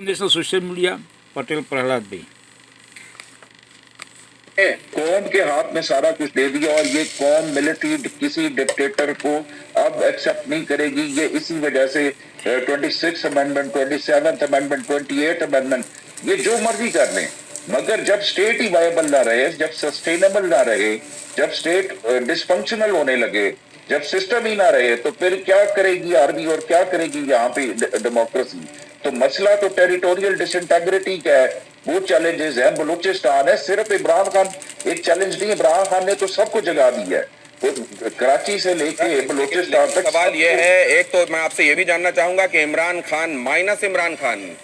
National social media Patel Prahlad भाई। कौम के हाथ में सारा कुछ दे दिया और ये कौम मिलिट्री किसी डिक्टेटर को अब एक्सेप्ट नहीं करेगी। ये इसी वजह से 26 अमेंडमेंट, 27 अमेंडमेंट, 28 अमेंडमेंट, ये जो मर्जी कर लें, मगर जब स्टेट ही वायबल ना रहे, जब सस्टेनेबल ना रहे, जब स्टेट डिसफंक्शनल होने लगे, जब सिस्टम ही ना रहे, तो फिर क्या करेगी आर्मी और क्या करेगी यहाँ पे डेमोक्रेसी। तो मसला तो टेरिटोरियल डिसइंटेग्रिटी का है, वो चैलेंजेस है। बलूचिस्तान है, सिर्फ इमरान खान एक चैलेंज नहीं, इमरान खान ने तो सबको जगा दी है, तो कराची से लेके बलूचिस्तान तक। सवाल ये है, एक तो मैं आपसे ये भी जानना चाहूंगा कि इमरान खान माइनस इमरान खान,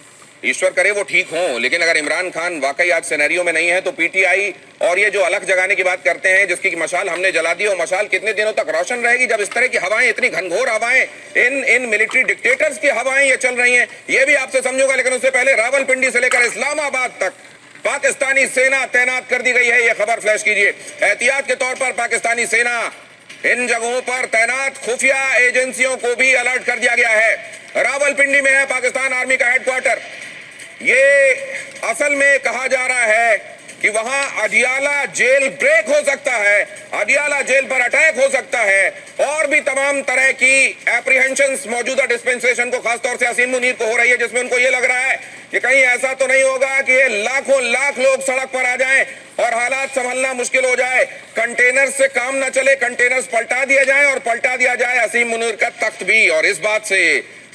ईश्वर करे वो ठीक हो, लेकिन अगर इमरान खान वाकई आज सिनेरियो में नहीं है तो पीटीआई और ये जो अलग जगाने की बात करते हैं जिसकी मशाल हमने जला दी, वो मशाल कितने दिनों तक रोशन रहेगी जब इस तरह की हवाएं, इतनी घनघोर हवाएं, इन मिलिट्री डिक्टेटर्स की हवाएं ये चल रही हैं। ये भी आपसे समझूंगा, लेकिन उससे पहले रावलपिंडी से लेकर इस्लामाबाद तक पाकिस्तानी सेना तैनात कर दी गई है। ये खबर फ्लैश कीजिए। एहतियात के तौर पर पाकिस्तानी सेना इन जगहों पर तैनात खुफिया एजेंसियों को भी अलर्ट कर दिया गया है। रावलपिंडी में है पाकिस्तान आर्मी का हेडक्वार्टर। ये असल में कहा जा रहा है कि वहां अडियाला जेल ब्रेक हो सकता है, अडियाला जेल पर अटैक हो सकता है, और भी तमाम तरह की एप्रीहेंशंस मौजूदा डिस्पेंसेशन को, खासतौर से असीम मुनीर को हो रही है, जिसमें उनको ये लग रहा है कि कहीं ऐसा तो नहीं होगा कि ये लाखों लाख लोग सड़क पर आ जाएं और हालात संभलना मुश्किल हो जाए, कंटेनर से काम ना चले, कंटेनर्स पलटा दिए जाएं और पलटा दिया जाए असीम मुनीर का तख्त भी। और इस बात से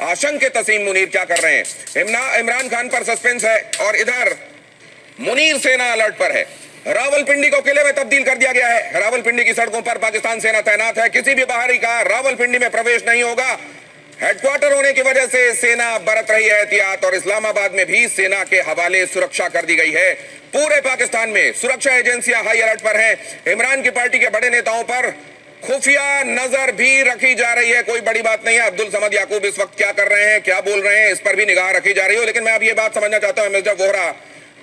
आशंकित असीम मुनीर क्या कर रहे हैं। इमरान खान पर सस्पेंस है और इधर मुनीर सेना अलर्ट पर है। रावलपिंडी को किले में तब्दील कर दिया गया है। रावलपिंडी की सड़कों पर पाकिस्तान सेना तैनात है। किसी भी बाहरी का रावलपिंडी में प्रवेश नहीं होगा। हेडक्वार्टर होने की वजह से सेना बरत रही है एहतियात, और इस्लामाबाद में भी सेना के हवाले सुरक्षा कर दी गई है। पूरे पाकिस्तान में सुरक्षा एजेंसियां हाई अलर्ट पर हैं। इमरान की पार्टी के बड़े नेताओं पर खुफिया नजर भी रखी जा रही है। कोई बड़ी बात नहीं है। अब्दुल समद याकूब इस वक्त क्या कर रहे हैं, क्या बोल रहे हैं, इस पर भी निगाह रखी जा रही हो। लेकिन मैं अब ये बात समझना चाहता हूं मिस्टर वोहरा,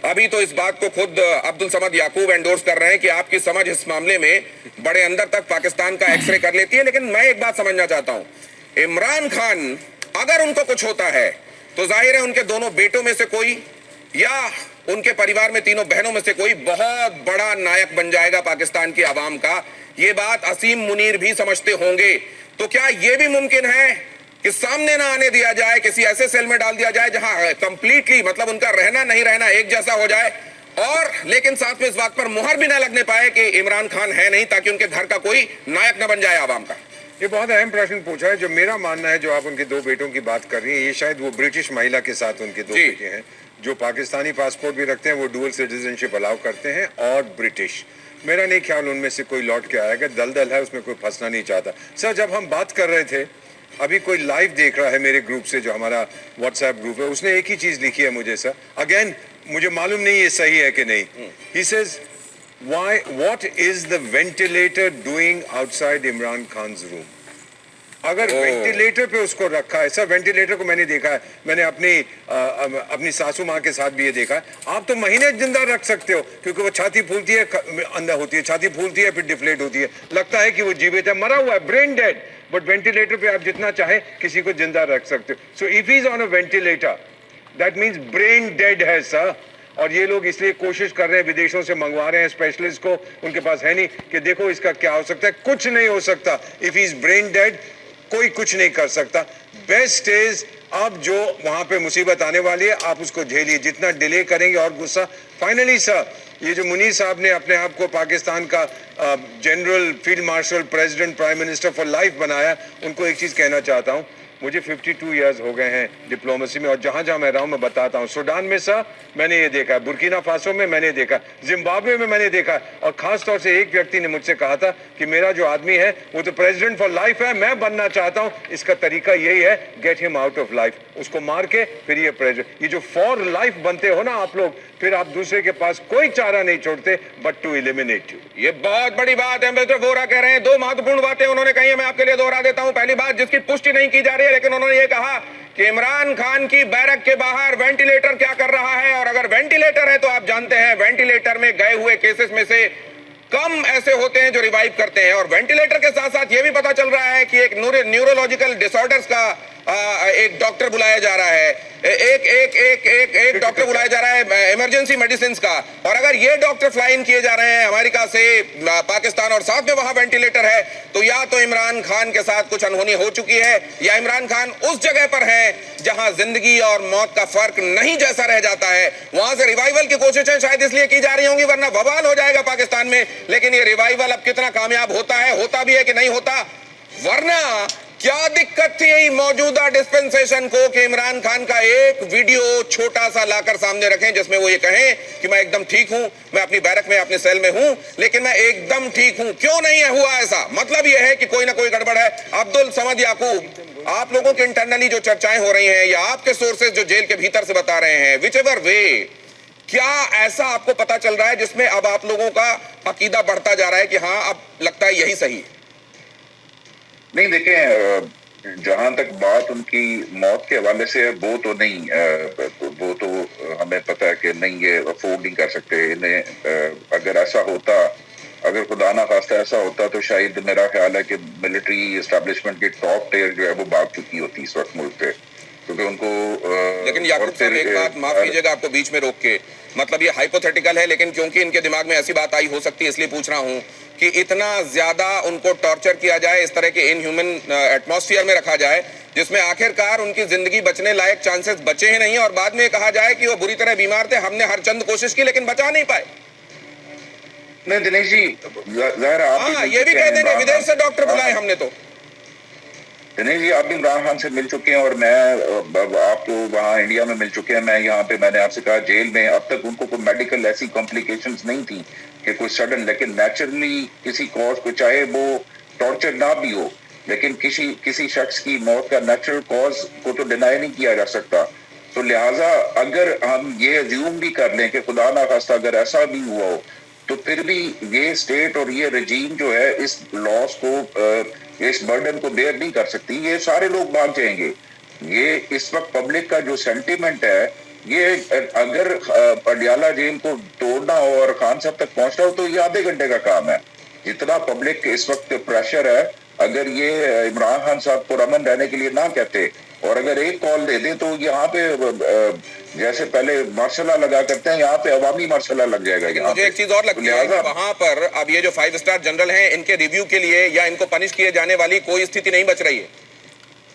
अभी तो इस बात को खुद अब्दुल समद याकूब एंडोर्स कर रहे हैं कि आपकी समझ इस मामले में बड़े अंदर तक पाकिस्तान का एक्सरे कर लेती है। लेकिन मैं एक बात समझना चाहता हूं, इमरान खान अगर उनको कुछ होता है तो जाहिर है उनके दोनों बेटों में से कोई या उनके परिवार में तीनों बहनों में से कोई बहुत बड़ा नायक बन जाएगा पाकिस्तान की आवाम का। ये बात असीम मुनीर भी समझते होंगे। तो क्या यह भी मुमकिन है कि सामने ना आने दिया जाए, किसी ऐसे सेल में डाल दिया जाए जहां कंप्लीटली मतलब उनका रहना नहीं रहना एक जैसा हो जाए, और लेकिन साथ में इस बात पर मुहर भी ना लगने पाए कि इमरान खान है नहीं, ताकि उनके घर का कोई नायक न बन जाए आवाम का। ये बहुत अहम प्रश्न पूछा है। जो मेरा मानना है, जो आप उनके दो बेटों की बात कर रही हैं, ये शायद वो ब्रिटिश महिला के साथ उनके दो बेटे हैं जो पाकिस्तानी पासपोर्ट भी रखते हैं, वो डुअल सिटीजनशिप अलाउ करते हैं, और ब्रिटिश। मेरा नहीं ख्याल उनमें से कोई लौट के आएगा। दलदल है, उसमें कोई फंसना नहीं चाहता। सर, जब हम बात कर रहे थे, अभी कोई लाइव देख रहा है मेरे ग्रुप से, जो हमारा व्हाट्सएप ग्रुप है, उसने एक ही चीज लिखी है मुझे। सर अगेन, मुझे मालूम नहीं ये सही है कि नहीं। He says, why, what is the ventilator doing outside Imran Khan's room? अगर वेंटिलेटर पे उसको रखा है, सर वेंटिलेटर को मैंने देखा है, मैंने अपनी सासू माँ के साथ भी ये देखा है। आप तो महीने जिंदा रख सकते हो, क्योंकि वो छाती फूलती है, अंदर होती है, छाती फूलती है, फिर डिफ्लेट होती है, लगता है कि वो जीवित है, मरा हुआ है, ब्रेन डेड। बट वेंटिलेटर पे आप जितना चाहे किसी को जिंदा रख सकते हो। So if he is on a ventilator, that means brain dead है सर। और ये लोग इसलिए कोशिश कर रहे हैं, विदेशों से मंगवा रहे हैं स्पेशलिस्ट को, उनके पास है नहीं, कि देखो इसका क्या हो सकता है। कुछ नहीं हो सकता। If he is brain dead, कोई कुछ नहीं कर सकता। बेस्ट इज, अब जो वहां पे मुसीबत आने वाली है, आप उसको झेलिए। जितना डिले करेंगे और गुस्सा। फाइनली सर, ये जो मुनीर साहब ने अपने आप को पाकिस्तान का general, field marshal, president, prime minister for life बनाया, उनको एक चीज कहना चाहता हूं। मुझे 52 इयर्स हो गए हैं डिप्लोमेसी में, और जहां जहां मैं रहा हूं मैं बताता हूं। सूडान में सर मैंने ये देखा है, बुर्किना फासो में मैंने देखा, जिम्बाब्वे में मैंने देखा, और खास तौर से एक व्यक्ति ने मुझसे कहा था कि मेरा जो आदमी है वो तो प्रेसिडेंट फॉर लाइफ है, मैं बनना चाहता हूं। इसका तरीका यही है, get him out of life, उसको मार के फिर ये प्रेसिडेंट। ये जो फॉर लाइफ बनते हो ना आप लोग, फिर आप दूसरे के पास कोई चारा नहीं छोड़ते बट टू एलिमिनेट यू। ये बहुत बड़ी बात है। मिस्टर वोहरा कह रहे हैं, दो महत्वपूर्ण बातें उन्होंने कही है, मैं आपके लिए दोहरा देता हूं। पहली बात जिसकी पुष्टि नहीं की जा रही है, लेकिन उन्होंने ये कहा कि इमरान खान की बैरक के बाहर वेंटिलेटर क्या कर रहा है, और अगर वेंटिलेटर है तो आप जानते हैं वेंटिलेटर में गए हुए केसेस में से कम ऐसे होते हैं जो रिवाइव करते हैं। और वेंटिलेटर के साथ साथ ये भी पता चल रहा है कि एक न्यूरोलॉजिकल डिसऑर्डर्स का एक डॉक्टर बुलाया जा रहा है, एक डॉक्टर बुलाया जा रहा है इमरजेंसी मेडिसिन का, और अगर ये डॉक्टर फ्लाई इन किए जा रहे हैं अमेरिका से पाकिस्तान और साथ में वहां वेंटिलेटर है, तो या तो इमरान खान के साथ कुछ अनहोनी हो चुकी है, या इमरान खान उस जगह पर है जहां जिंदगी और मौत का फर्क नहीं जैसा रह जाता है। वहां से रिवाइवल की कोशिशें शायद इसलिए की जा रही होंगी, वरना बवाल हो जाएगा पाकिस्तान में। लेकिन ये रिवाइवल अब कितना कामयाब होता है, होता भी है कि नहीं होता, वरना क्या दिक्कत थी मौजूदा डिस्पेंसेशन को कि इमरान खान का एक वीडियो छोटा सा लाकर सामने रखें जिसमें वो ये कहें कि मैं एकदम ठीक हूं, मैं अपनी बैरक में अपने सेल में हूं, लेकिन मैं एकदम ठीक हूं। क्यों नहीं है हुआ ऐसा? मतलब ये है कि कोई ना कोई गड़बड़ है। अब्दुल समद याकूब, आप लोगों के इंटरनली जो चर्चाएं हो रही हैं या आपके सोर्सेज जो जेल के भीतर से बता रहे हैं, विच एवर वे, क्या ऐसा आपको पता चल रहा है जिसमें अब आप लोगों का अकीदा बढ़ता जा रहा है कि हाँ अब लगता है यही सही है? नहीं, देखें, जहां तक बात उनकी मौत के हवाले से है, वो तो नहीं, वो तो हमें पता है कि नहीं, ये अफोर्ड नहीं कर सकते इन्हें। अगर ऐसा होता, अगर खुदा ना खास्ता ऐसा होता, तो शायद मेरा ख्याल है कि मिलिट्री एस्टेब्लिशमेंट की टॉप टियर जो है वो भाग चुकी होती इस वक्त मुल्क से, क्योंकि उनको लेकिन याकूब साहब एक बात माफ कीजिएगा आपको बीच में रोक के, मतलब ये हाइपोथेटिकल है, लेकिन क्योंकि इनके दिमाग में ऐसी बात आई हो सकती है इसलिए पूछ रहा हूं कि इतना ज्यादा उनको टॉर्चर किया जाए, इस तरह के इनह्यूमन एटमॉस्फेयर में रखा जाए जिसमें आखिरकार उनकी जिंदगी बचने लायक चांसेस बचे ही नहीं, और बाद में कहा जाए कि वो बुरी तरह बीमार थे, हमने हर चंद कोशिश की लेकिन बचा नहीं पाए। नहीं दिनेश जी, हाँ, ये भी कह देंगे विदेश से डॉक्टर बुलाए हमने। तो दिनेश जी, आप भी इमरान खान से मिल चुके हैं और मैं, आप तो वहाँ इंडिया में मिल चुके हैं, मैं यहाँ पे, मैंने आपसे कहा जेल में अब तक उनको कोई मेडिकल ऐसी कॉम्प्लिकेशंस नहीं थी कि कोई सडन, लेकिन नेचुरली किसी कॉज को, चाहे वो टॉर्चर ना भी हो, लेकिन किसी शख्स की मौत का नेचुरल कॉज को तो डिनाई नहीं किया जा सकता। तो लिहाजा अगर हम ये अज्यूम भी कर लें कि खुदा ना खास्ता अगर ऐसा भी हुआ हो, तो फिर भी ये स्टेट और ये रजीम जो है इस लॉस को, इस बर्डन को बेयर नहीं कर सकती। ये सारे लोग भाग जाएंगे। ये इस वक्त पब्लिक का जो सेंटिमेंट है, ये अगर पटियाला जेल को तोड़ना हो और खान साहब तक पहुंचना हो तो ये आधे घंटे का काम है। जितना पब्लिक इस वक्त प्रेशर है, अगर ये इमरान खान साहब को रमन रहने के लिए ना कहते और अगर एक कॉल दे दें, तो यहाँ पे जैसे पहले मार्शला लगा करते हैं, यहाँ पे अवामी मार्शला लग जाएगा। यहाँ मुझे एक चीज और लगती है कि वहां पर अब ये जो 5 स्टार जनरल हैं, इनके रिव्यू के लिए या इनको पनिश किए जाने वाली कोई स्थिति नहीं बच रही है।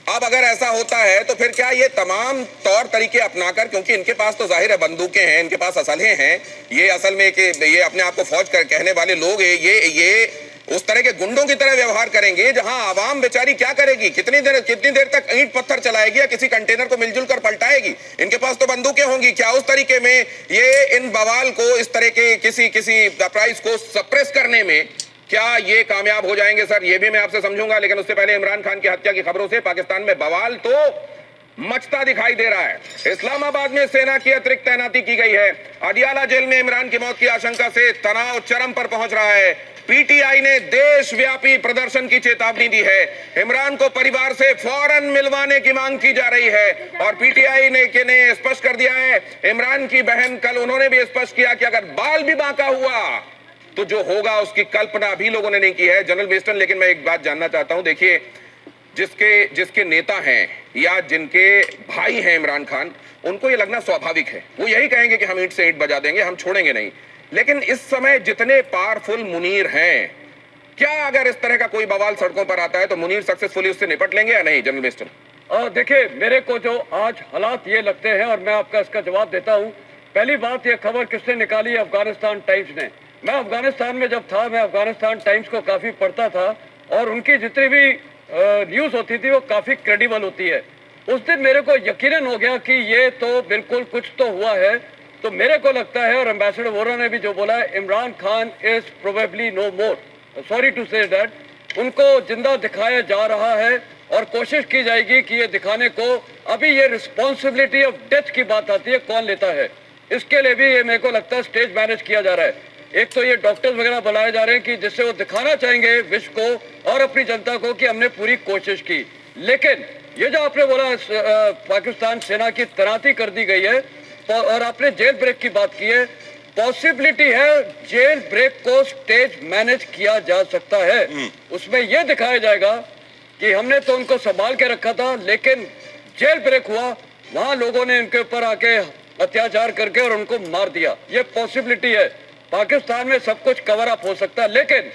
अब अगर ऐसा होता है तो फिर क्या ये तमाम तौर तरीके अपनाकर, क्योंकि इनके पास तो जाहिर है बंदूकें हैं, इनके पास असलहे हैं, ये असल में कि ये अपने आप को फौज कहने वाले लोग हैं, ये उस तरह के गुंडों की तरह व्यवहार करेंगे जहां आवाम बेचारी क्या करेगी, कितनी देर तक ईंट पत्थर चलाएगी या किसी कंटेनर को मिलजुल कर पलटाएगी? इनके पास तो बंदूकें होंगी। क्या उस तरीके में ये इन बवाल को, इस तरह के किसी अपराइज को सप्रेस करने में क्या ये कामयाब हो जाएंगे? सर, ये भी मैं आपसे समझूंगा, लेकिन उससे पहले इमरान खान की हत्या की खबरों से पाकिस्तान में बवाल तो मचता दिखाई दे रहा है। इस्लामाबाद में सेना की अतिरिक्त तैनाती की गई है। अडियाला जेल में इमरान की मौत की आशंका से तनाव चरम पर पहुंच रहा है। पीटीआई ने देशव्यापी प्रदर्शन की चेतावनी दी है। इमरान को परिवार से फौरन मिलवाने की मांग की जा रही है और पीटीआई ने स्पष्ट कर दिया है, इमरान की बहन कल उन्होंने भी स्पष्ट किया कि अगर बाल भी बांका हुआ तो जो होगा उसकी कल्पना अभी लोगों ने नहीं की है। जनरल वेस्टर्न, लेकिन मैं एक बात जानना चाहता हूं, देखिए जिसके नेता हैं या जिनके भाई हैं इमरान खान, उनको ये लगना स्वाभाविक है, वो यही कहेंगे कि हम ईंट से ईंट बजा देंगे, हम छोड़ेंगे नहीं। लेकिन इस समय जितने पावरफुल मुनीर हैं, क्या अगर इस तरह का कोई बवाल सड़कों पर आता है तो मुनीर सक्सेसफुली उससे निपट लेंगे या नहीं? जनरल वेस्टर्न, देखिए, मेरे को जो आज हालात ये लगते हैं और मैं आपका इसका जवाब देता हूं। पहली बात, ये खबर किसने निकाली? अफगानिस्तान टाइम्स ने। मैं अफगानिस्तान में जब था, मैं अफगानिस्तान टाइम्स को काफी पढ़ता था और उनकी जितनी भी न्यूज होती थी वो काफी क्रेडिबल होती है। उस दिन मेरे को यकीनन हो गया कि ये तो बिल्कुल कुछ तो हुआ है। तो मेरे को लगता है, और एम्बेसडर वोरा ने भी जो बोला है, Imran Khan is probably no more, sorry to say that, उनको जिंदा दिखाया जा रहा है और कोशिश की जाएगी कि ये दिखाने को, अभी ये रिस्पॉन्सिबिलिटी ऑफ डेथ की बात आती है, कौन लेता है, इसके लिए भी ये मेरे को लगता है स्टेज मैनेज किया जा रहा है। एक तो ये डॉक्टर्स वगैरह बुलाए जा रहे हैं कि जिससे वो दिखाना चाहेंगे विश्व को और अपनी जनता को कि हमने पूरी कोशिश की। लेकिन ये जो आपने बोला पाकिस्तान सेना की तैनाती कर दी गई है और आपने जेल ब्रेक की बात की है, पॉसिबिलिटी है जेल ब्रेक को स्टेज मैनेज किया जा सकता है। उसमें यह दिखाया जाएगा कि हमने तो उनको संभाल के रखा था, लेकिन जेल ब्रेक हुआ, वहां लोगों ने इनके ऊपर आके अत्याचार करके और उनको मार दिया। ये पॉसिबिलिटी है, पाकिस्तान में सब कुछ कवर अप हो सकता है, लेकिन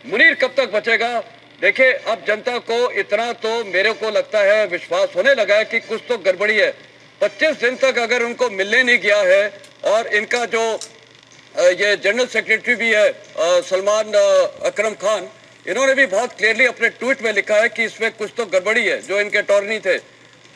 मुनीर कब तक बचेगा? देखिए, अब जनता को इतना तो मेरे को लगता है विश्वास होने लगा है कि कुछ तो गड़बड़ी है। 25 दिन तक अगर उनको मिलने नहीं गया है, और इनका जो ये जनरल सेक्रेटरी भी है सलमान अकरम खान, इन्होंने भी बहुत क्लियरली अपने ट्वीट में लिखा है कि इसमें कुछ तो गड़बड़ी है, जो इनके अटॉर्नी थे।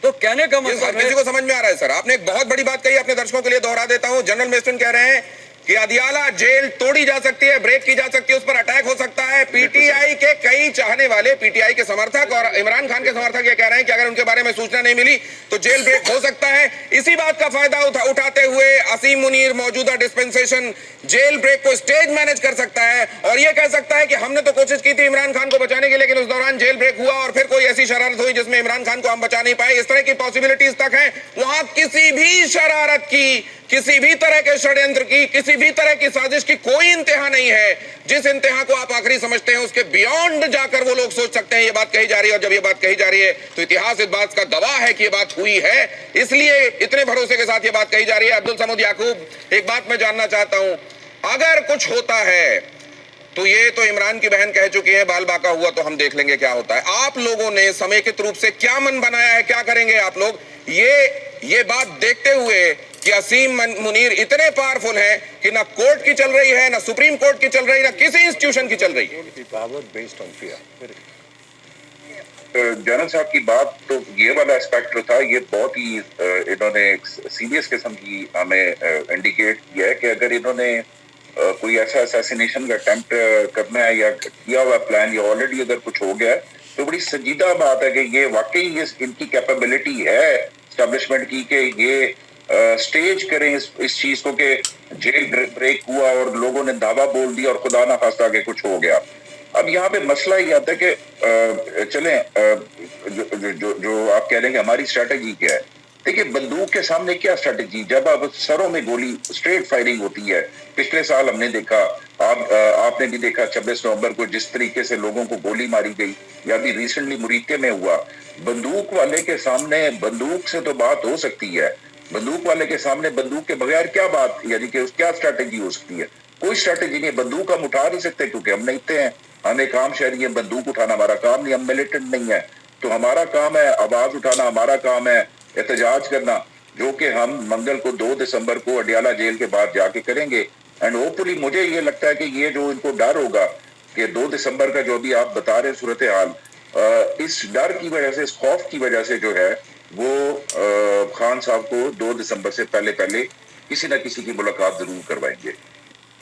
तो कहने का मतलब किसी को समझ में आ रहा है सर? आपने एक बहुत बड़ी बात कही, अपने दर्शकों के लिए दोहरा देता हूं। जनरल मिस्टन कह रहे हैं कि अदियाला जेल तोड़ी जा सकती है, ब्रेक की जा सकती है, उस पर अटैक हो सकता है। पीटीआई के कई चाहने वाले, पीटीआई के समर्थक और इमरान खान के समर्थक ये कह रहे हैं कि अगर उनके बारे में सूचना नहीं मिली तो जेल ब्रेक हो सकता है। इसी बात का फायदा उठाते हुए असीम मुनीर मौजूदा डिस्पेंसेशन जेल ब्रेक को स्टेज मैनेज कर सकता है और ये कह सकता है कि हमने तो कोशिश की थी इमरान खान को बचाने की, लेकिन उस दौरान जेल ब्रेक हुआ और फिर कोई ऐसी शरारत हुई जिसमें इमरान खान को हम बचा नहीं पाए। इस तरह की पॉसिबिलिटीज तक हैं। वहां किसी भी शरारत की, किसी भी तरह के षड्यंत्र की, किसी भी तरह की साजिश की कोई इंतहा नहीं है। जिस इंतहा को आप आखिरी समझते हैं उसके बियॉन्ड जाकर वो लोग सोच सकते हैं ये बात कही जा रही है, और जब ये बात कही जा रही है तो इतिहास इस बात का गवाह है कि ये बात हुई है, इसलिए इतने भरोसे के साथ ये बात कही जा रही है। अब्दुल समद याकूब, एक बात मैं जानना चाहता हूं, अगर कुछ होता है तो ये तो इमरान की बहन कह चुकी है, बाल बाका हुआ तो हम देख लेंगे क्या होता है। आप लोगों ने समेकित रूप से क्या मन बनाया है, क्या करेंगे आप लोग ये बात देखते हुए कि असीम मुनीर इतने पावरफुल हैं कि ना कोर्ट की चल रही है, ना सुप्रीम कोर्ट की चल रही है, ना किसी इंस्टीट्यूशन की चल रही है। Power based on fear. General साहब की बात तो ये वाला एस्पेक्ट था, ये बहुत ही इन्होंने सीरियस किस्म की हमें इंडिकेट किया है कि अगर इन्होंने कोई ऐसा असैसिनेशन का अटेम्प्ट करना है या किया हुआ प्लान या ऑलरेडी अगर कुछ हो गया है तो बड़ी संजीदा बात है कि ये वाकई इनकी कैपेबिलिटी है एस्टेब्लिशमेंट की कि ये स्टेज करें इस चीज को कि जेल ब्रेक हुआ और लोगों ने दावा बोल दिया और खुदा ना खास्ता के कुछ हो गया। अब यहाँ पे मसला ये आता है कि चलें जो आप कह रहे हैं कि हमारी स्ट्रेटेजी क्या है। देखिए, बंदूक के सामने क्या स्ट्रेटेजी, जब अब सरों में गोली स्ट्रेट फायरिंग होती है। पिछले साल हमने देखा, आपने भी देखा 26 नवंबर को जिस तरीके से लोगों को गोली मारी गई, या अभी रिसेंटली मुरीके में हुआ। बंदूक वाले के सामने बंदूक से तो बात हो सकती है, बंदूक वाले के सामने बंदूक के बगैर क्या बात, यानी कि क्या स्ट्रेटेजी हो सकती है? कोई स्ट्रेटेजी नहीं। बंदूक हम उठा नहीं सकते क्योंकि हम नहीं थे, हम एक आम शहरी है, बंदूक उठाना हमारा काम नहीं, हम मिलिटेंट नहीं है। तो हमारा काम है आवाज उठाना, हमारा काम है एहतजाज करना, जो कि हम मंगल को 2 दिसंबर को अडियाला जेल के बाद जाके करेंगे। एंड होपफुली मुझे ये लगता है कि ये जो इनको डर होगा कि 2 दिसंबर का जो भी आप बता रहे सूरत हाल, इस डर की वजह से, इस खौफ की वजह से जो है वो खान साहब को 2 दिसंबर से पहले किसी न किसी की मुलाकात जरूर करवाएंगे।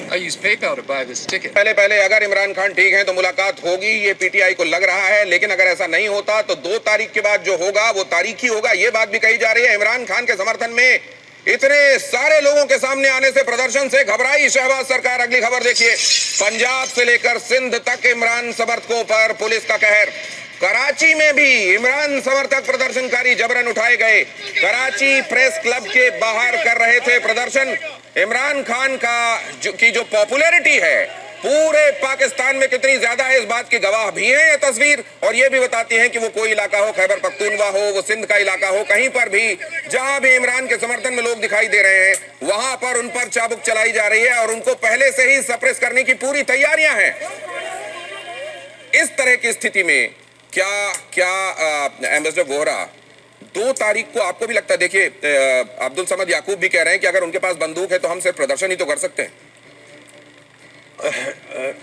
I use PayPal to buy this ticket. पहले अगर इमरान खान ठीक है तो मुलाकात होगी, ये पीटीआई को लग रहा है। लेकिन अगर ऐसा नहीं होता तो 2 तारीख के बाद जो होगा वो तारीख ही होगा, ये बात भी कही जा रही है। इमरान खान के समर्थन में इतने सारे लोगों के सामने आने से, प्रदर्शन से घबराई शहबाज सरकार। अगली खबर देखिए, पंजाब से लेकर सिंध तक इमरान समर्थकों पर पुलिस का कहर। कराची में भी इमरान समर्थक प्रदर्शनकारी जबरन उठाए गए। कराची प्रेस क्लब के बाहर कर रहे थे प्रदर्शन। इमरान खान की जो पॉपुलैरिटी है पूरे पाकिस्तान में कितनी ज्यादा है, इस बात की गवाह भी है ये तस्वीर। और ये भी बताती है कि वो कोई इलाका हो, खैबर पख्तूनवा हो, वो सिंध का इलाका हो, कहीं पर भी जहां भी इमरान के समर्थन में लोग दिखाई दे रहे हैं वहां पर उन पर चाबुक चलाई जा रही है और उनको पहले से ही सप्रेस करने की पूरी तैयारियां हैं। इस तरह की स्थिति में क्या एम्बेसडर वोहरा 2 तारीख को आपको भी लगता है, देखिए अब्दुल समद याकूब भी कह रहे हैं कि अगर उनके पास बंदूक है तो हम सिर्फ प्रदर्शन ही तो कर सकते हैं।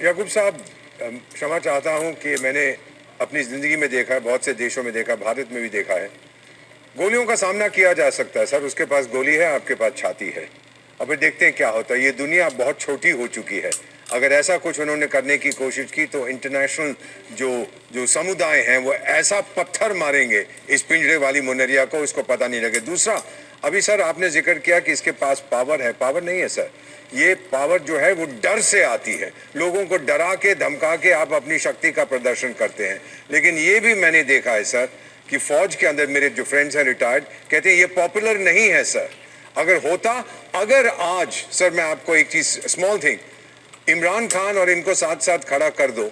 याकूब साहब, क्षमा चाहता हूं कि मैंने अपनी ज़िंदगी में देखा है, बहुत से देशों में देखा, भारत में भी देखा है, गोलियों का सामना किया जा सकता है। सर, उसके पास गोली है, आपके पास छाती है। अब देखते हैं क्या होता है। ये दुनिया बहुत छोटी हो चुकी है। अगर ऐसा कुछ उन्होंने करने की कोशिश की तो इंटरनेशनल जो समुदाय हैं वो ऐसा पत्थर मारेंगे इस पिंजरे वाली मुनरिया को, इसको पता नहीं लगे। दूसरा, अभी सर आपने जिक्र किया कि इसके पास पावर है। पावर नहीं है सर, ये पावर जो है वो डर से आती है। लोगों को डरा के धमका के आप अपनी शक्ति का प्रदर्शन करते हैं। लेकिन ये भी मैंने देखा है सर कि फौज के अंदर मेरे जो फ्रेंड्स हैं रिटायर्ड, कहते हैं ये पॉपुलर नहीं है सर। अगर आज सर मैं आपको एक चीज, स्मॉल थिंग, इमरान खान और इनको साथ साथ खड़ा कर दो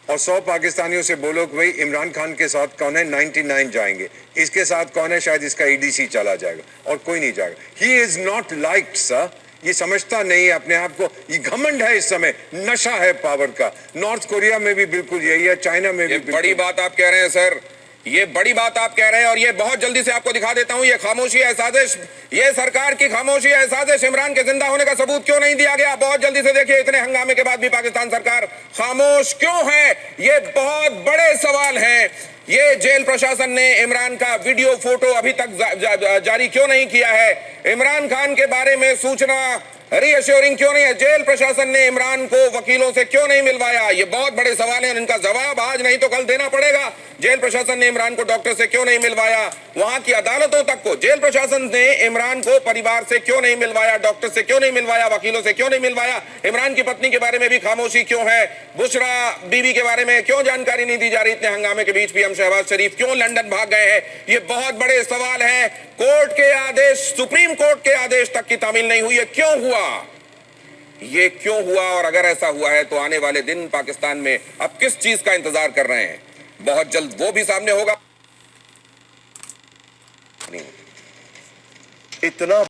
और 100 पाकिस्तानियों से बोलो कि भाई इमरान खान के साथ कौन है, 99 जाएंगे, इसके साथ कौन है, शायद इसका ईडीसी चला जाएगा और कोई नहीं जाएगा। He is not liked sir, ये समझता नहीं है अपने आप को, ये घमंड है, इस समय नशा है पावर का। नॉर्थ कोरिया में भी बिल्कुल यही है, चाइना में भी ये बड़ी बात आप कह रहे हैं सर, ये बड़ी बात आप कह रहे हैं, और ये बहुत जल्दी से आपको दिखा देता हूं, ये खामोशी है साजिश, ये सरकार की खामोशी है साजिश। इमरान के जिंदा होने का सबूत क्यों नहीं दिया गया? बहुत जल्दी से देखिए, इतने हंगामे के बाद भी पाकिस्तान सरकार खामोश क्यों है? ये बहुत बड़े सवाल हैं। ये जेल प्रशासन ने इमरान का वीडियो फोटो अभी तक जारी क्यों नहीं किया है? इमरान खान के बारे में सूचना रीअश्योरिंग क्यों नहीं है? जेल प्रशासन ने इमरान को वकीलों से क्यों नहीं मिलवाया? ये बहुत बड़े सवाल हैं, इनका जवाब आज नहीं तो कल देना पड़ेगा। जेल प्रशासन ने इमरान को डॉक्टर से क्यों नहीं मिलवाया? वहां की अदालतों तक को जेल प्रशासन ने इमरान को परिवार से क्यों नहीं मिलवाया? डॉक्टर से क्यों नहीं मिलवाया? वकीलों से क्यों नहीं मिलवाया? इमरान की पत्नी के बारे में भी खामोशी क्यों है? बुशरा बीबी के बारे में क्यों जानकारी नहीं दी जा रही? इतने हंगामे के बीच भी हम शहबाज शरीफ क्यों लंदन भाग गए हैं? ये बहुत बड़े सवाल हैं। कोर्ट के आदेश, सुप्रीम कोर्ट के आदेश तक की तामील नहीं हुई है, क्यों हुआ? ये क्यों हुआ? और अगर ऐसा हुआ है तो आने वाले दिन पाकिस्तान में अब किस चीज का इंतजार कर रहे हैं? बहुत जल्द वो भी सामने होगा। इतना